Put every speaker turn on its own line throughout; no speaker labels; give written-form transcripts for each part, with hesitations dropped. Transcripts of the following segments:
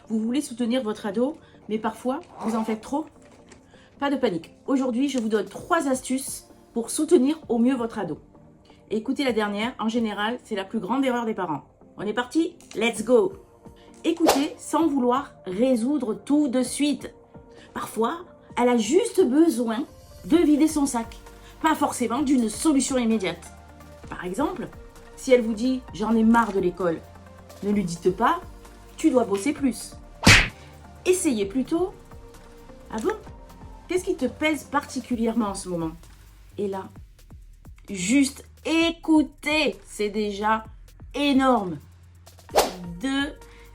Vous voulez soutenir votre ado, mais parfois, vous en faites trop? Pas de panique. Aujourd'hui, je vous donne 3 astuces pour soutenir au mieux votre ado. Écoutez la dernière, en général, c'est la plus grande erreur des parents. On est parti? Let's go! Écoutez sans vouloir résoudre tout de suite. Parfois, elle a juste besoin de vider son sac, pas forcément d'une solution immédiate. Par exemple, si elle vous dit « j'en ai marre de l'école », ne lui dites pas « tu dois bosser plus ». Essayez plutôt « ah bon? Qu'est-ce qui te pèse particulièrement en ce moment ?» Et là, juste écouter, c'est déjà énorme. 2.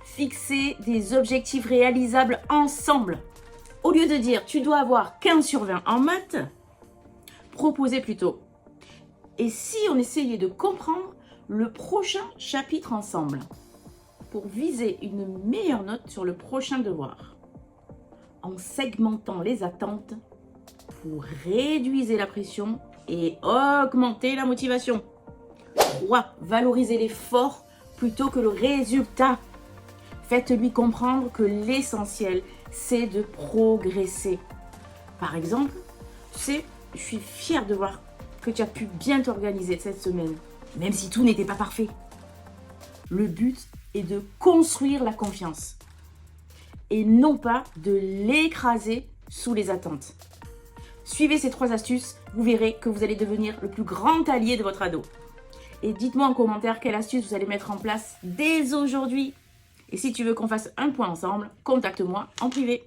Fixer des objectifs réalisables ensemble. Au lieu de dire « tu dois avoir 15 sur 20 en maths », proposez plutôt « et si on essayait de comprendre le prochain chapitre ensemble ?» pour viser une meilleure note sur le prochain devoir. En segmentant les attentes, vous réduisez la pression et augmentez la motivation. 3. Valorisez l'effort plutôt que le résultat. Faites-lui comprendre que l'essentiel, c'est de progresser. Par exemple, tu sais, je suis fière de voir que tu as pu bien t'organiser cette semaine, même si tout n'était pas parfait. Le but est de construire la confiance et non pas de l'écraser sous les attentes. Suivez ces 3 astuces, vous verrez que vous allez devenir le plus grand allié de votre ado. Et dites-moi en commentaire quelle astuce vous allez mettre en place dès aujourd'hui. Et si tu veux qu'on fasse un point ensemble, contacte-moi en privé.